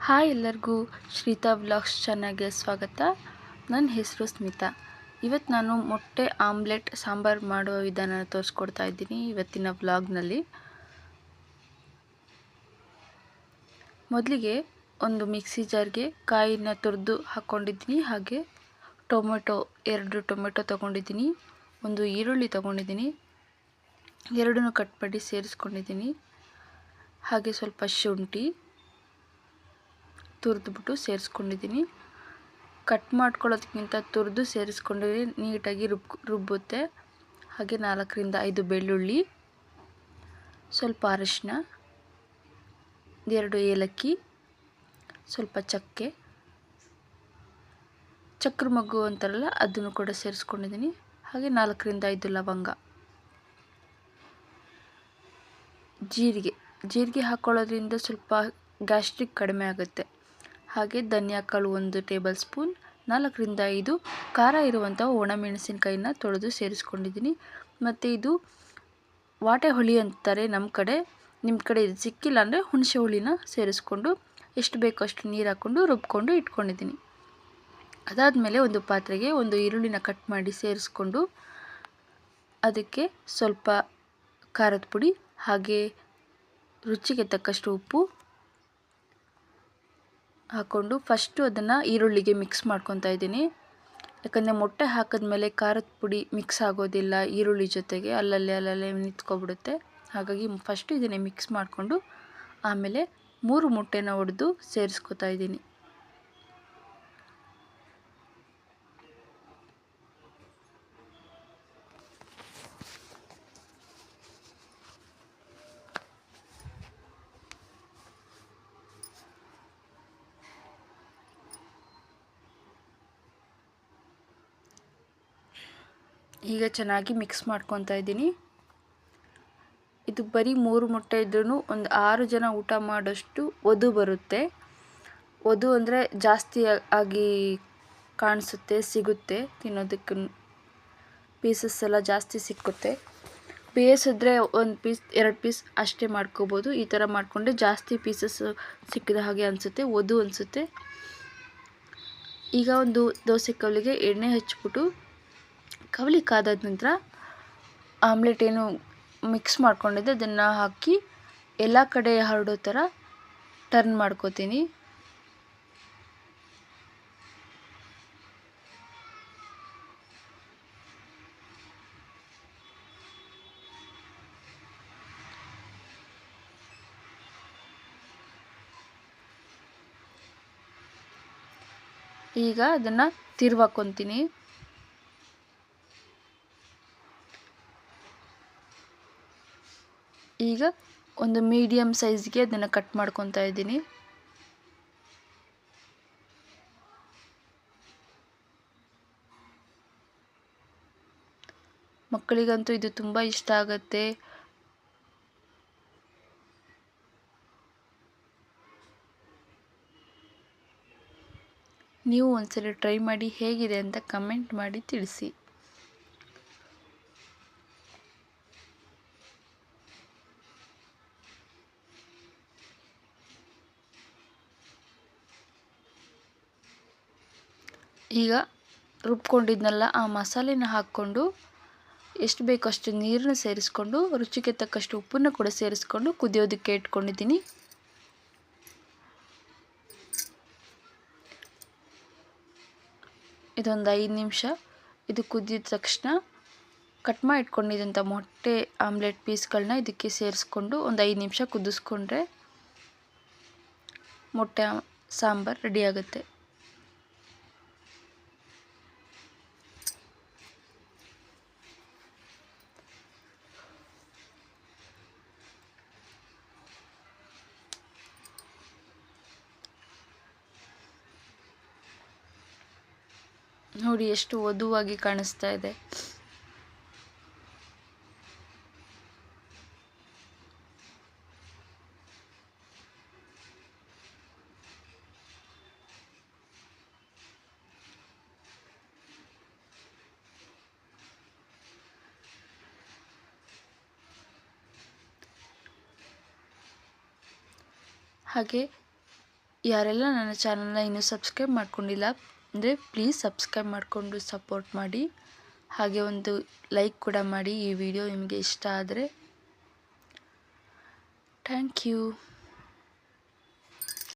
Hi ಎಲ್ಲರಿಗೂ ಶ್ರೀತಾ vlogs ಚಾನಲ್ಗೆ ಸ್ವಾಗತ. ನನ್ನ ಹೆಸರು ಸ್ಮಿತಾ. ಇವತ್ತು ನಾನು ಮೊಟ್ಟೆ ಆಮ್ಲೆಟ್ ಸಾಂಬಾರು ಮಾಡುವ ವಿಧಾನ ತೋರಿಸ್ಕೊಡ್ತಾ ಇದ್ದೀನಿ ಇವತ್ತಿನ ವ್ಲಾಗ್ನಲ್ಲಿ. ಮೊದಲಿಗೆ ಒಂದು ಮಿಕ್ಸಿ ಜಾರ್ಗೆ ಕಾಯಿನ ತುರಿದು ಹಾಕ್ಕೊಂಡಿದ್ದೀನಿ. ಹಾಗೆ ಎರಡು ಟೊಮೆಟೊ ತೊಗೊಂಡಿದ್ದೀನಿ, ಒಂದು ಈರುಳ್ಳಿ ತೊಗೊಂಡಿದ್ದೀನಿ, ಎರಡನ್ನೂ ಕಟ್ ಮಾಡಿ ಸೇರಿಸ್ಕೊಂಡಿದ್ದೀನಿ. ಹಾಗೆ ಸ್ವಲ್ಪ ಶುಂಠಿ ತುರಿದ್ಬಿಟ್ಟು ಸೇರಿಸ್ಕೊಂಡಿದ್ದೀನಿ. ಕಟ್ ಮಾಡ್ಕೊಳ್ಳೋದಕ್ಕಿಂತ ತುರಿದು ಸೇರಿಸ್ಕೊಂಡ್ರೆ ನೀಟಾಗಿ ರುಬ್ಬುತ್ತೆ. ಹಾಗೆ 4ರಿಂದ 5 ಬೆಳ್ಳುಳ್ಳಿ, ಸ್ವಲ್ಪ ಅರಿಶಿನ, 2 ಏಲಕ್ಕಿ, ಸ್ವಲ್ಪ ಚಕ್ಕೆ, ಚಕ್ರ ಮೊಗ್ಗು ಅಂತಾರಲ್ಲ ಅದನ್ನು ಕೂಡ ಸೇರಿಸ್ಕೊಂಡಿದ್ದೀನಿ. ಹಾಗೆ 4ರಿಂದ 5 ಲವಂಗ, ಜೀರಿಗೆ ಹಾಕ್ಕೊಳ್ಳೋದ್ರಿಂದ ಸ್ವಲ್ಪ ಗ್ಯಾಸ್ಟ್ರಿಕ್ ಕಡಿಮೆ ಆಗುತ್ತೆ. ಹಾಗೆ ಧನಿಯಾ ಕಾಳು 1 ಟೇಬಲ್ ಸ್ಪೂನ್, 4ರಿಂದ 5 ಖಾರ ಇರುವಂಥ ಒಣಮೆಣಸಿನಕಾಯಿನ ತೊಳೆದು ಸೇರಿಸ್ಕೊಂಡಿದ್ದೀನಿ. ಮತ್ತು ಇದು ವಾಟೆ ಹುಳಿ ಅಂತಾರೆ ನಮ್ಮ ಕಡೆ, ನಿಮ್ಮ ಕಡೆ ಇದು ಸಿಕ್ಕಿಲ್ಲ ಅಂದರೆ ಹುಣಸೆ ಹುಳಿನ ಸೇರಿಸ್ಕೊಂಡು ಎಷ್ಟು ಬೇಕೋ ಅಷ್ಟು ನೀರು ಹಾಕ್ಕೊಂಡು ರುಬ್ಕೊಂಡು ಇಟ್ಕೊಂಡಿದ್ದೀನಿ. ಅದಾದಮೇಲೆ ಒಂದು ಪಾತ್ರೆಗೆ ಒಂದು ಈರುಳ್ಳಿನ ಕಟ್ ಮಾಡಿ ಸೇರಿಸ್ಕೊಂಡು ಅದಕ್ಕೆ ಸ್ವಲ್ಪ ಖಾರದ ಪುಡಿ ಹಾಗೆ ರುಚಿಗೆ ತಕ್ಕಷ್ಟು ಉಪ್ಪು ಹಾಕ್ಕೊಂಡು ಫಸ್ಟು ಅದನ್ನು ಈರುಳ್ಳಿಗೆ ಮಿಕ್ಸ್ ಮಾಡ್ಕೊತಾ ಇದ್ದೀನಿ. ಯಾಕಂದರೆ ಮೊಟ್ಟೆ ಹಾಕಿದ್ಮೇಲೆ ಖಾರದ ಪುಡಿ ಮಿಕ್ಸ್ ಆಗೋದಿಲ್ಲ ಈರುಳ್ಳಿ ಜೊತೆಗೆ, ಅಲ್ಲಲ್ಲೇ ನಿಂತ್ಕೊಬಿಡುತ್ತೆ. ಹಾಗಾಗಿ ಫಸ್ಟು ಇದನ್ನೇ ಮಿಕ್ಸ್ ಮಾಡಿಕೊಂಡು ಆಮೇಲೆ 3 ಮೊಟ್ಟೆನ ಒಡೆದು ಸೇರಿಸ್ಕೊತಾ ಇದ್ದೀನಿ. ಈಗ ಚೆನ್ನಾಗಿ ಮಿಕ್ಸ್ ಮಾಡ್ಕೊತಾ ಇದ್ದೀನಿ. ಇದು ಬರೀ 3 ಮೊಟ್ಟೆ ಇದ್ರೂ ಒಂದು 6 ಜನ ಊಟ ಮಾಡೋಷ್ಟು ಒದು ಬರುತ್ತೆ. ಒದು ಅಂದರೆ ಜಾಸ್ತಿ ಆಗಿ ಕಾಣಿಸುತ್ತೆ, ಸಿಗುತ್ತೆ, ತಿನ್ನೋದಕ್ಕೆ ಪೀಸಸ್ ಎಲ್ಲ ಜಾಸ್ತಿ ಸಿಕ್ಕುತ್ತೆ. ಬೇಯಿಸಿದ್ರೆ 1 ಪೀಸ್ 2 ಪೀಸ್ ಅಷ್ಟೇ ಮಾಡ್ಕೋಬೋದು. ಈ ಥರ ಮಾಡಿಕೊಂಡ್ರೆ ಜಾಸ್ತಿ ಪೀಸಸ್ ಸಿಕ್ಕಿದ ಹಾಗೆ ಅನಿಸುತ್ತೆ, ಒದು ಅನಿಸುತ್ತೆ. ಈಗ ಒಂದು ದೋಸೆ ಕವಲಿಗೆ ಎಣ್ಣೆ ಹಚ್ಬಿಟ್ಟು ಕವಲಿ ಕಾದಾದ ನಂತರ ಆಮ್ಲೆಟ್ ಏನು ಮಿಕ್ಸ್ ಮಾಡ್ಕೊಂಡಿದ್ದೆ ಅದನ್ನು ಹಾಕಿ ಎಲ್ಲ ಕಡೆ ಹರಡೋ ಥರ ಟರ್ನ್ ಮಾಡ್ಕೋತೀನಿ. ಈಗ ಅದನ್ನು ತಿರುವಾಕೊತೀನಿ. ಈಗ ಒಂದು ಮೀಡಿಯಮ್ ಸೈಜ್ಗೆ ಅದನ್ನು ಕಟ್ ಮಾಡ್ಕೊತಾ ಇದ್ದೀನಿ. ಮಕ್ಕಳಿಗಂತೂ ಇದು ತುಂಬ ಇಷ್ಟ ಆಗುತ್ತೆ. ನೀವು ಒಂದ್ಸಲ ಟ್ರೈ ಮಾಡಿ ಹೇಗಿದೆ ಅಂತ ಕಮೆಂಟ್ ಮಾಡಿ ತಿಳಿಸಿ. ಈಗ ರುಬ್ಕೊಂಡಿದ್ನಲ್ಲ ಆ ಮಸಾಲೆನ ಹಾಕ್ಕೊಂಡು ಎಷ್ಟು ಬೇಕೋ ಅಷ್ಟು ನೀರನ್ನ ಸೇರಿಸ್ಕೊಂಡು ರುಚಿಗೆ ತಕ್ಕಷ್ಟು ಉಪ್ಪನ್ನು ಕೂಡ ಸೇರಿಸ್ಕೊಂಡು ಕುದಿಯೋದಕ್ಕೆ ಇಟ್ಕೊಂಡಿದ್ದೀನಿ. ಇದೊಂದು 5 ನಿಮಿಷ ಇದು ಕುದಿದ ತಕ್ಷಣ ಕಟ್ ಮಾಡಿ ಇಟ್ಕೊಂಡಿದ್ದಂಥ ಮೊಟ್ಟೆ ಆಮ್ಲೆಟ್ ಪೀಸ್ಗಳನ್ನ ಇದಕ್ಕೆ ಸೇರಿಸ್ಕೊಂಡು ಒಂದು 5 ನಿಮಿಷ ಕುದಿಸ್ಕೊಂಡ್ರೆ ಮೊಟ್ಟೆ ಸಾಂಬಾರು ರೆಡಿ ಆಗುತ್ತೆ. ನೋಡಿ ಎಷ್ಟು ವಧುವಾಗಿ ಕಾಣಿಸ್ತಾ ಇದೆ. ಹಾಗೆ ಯಾರೆಲ್ಲ ನನ್ನ ಚಾನಲ್ನ ಇನ್ನೂ ಸಬ್ಸ್ಕ್ರೈಬ್ ಮಾಡ್ಕೊಂಡಿಲ್ಲ ಅಂದರೆ ಪ್ಲೀಸ್ ಸಬ್ಸ್ಕ್ರೈಬ್ ಮಾಡಿಕೊಂಡು ಸಪೋರ್ಟ್ ಮಾಡಿ. ಹಾಗೆ ಒಂದು ಲೈಕ್ ಕೂಡ ಮಾಡಿ ಈ ವಿಡಿಯೋ ನಿಮಗೆ ಇಷ್ಟ ಆದರೆ. Thank you.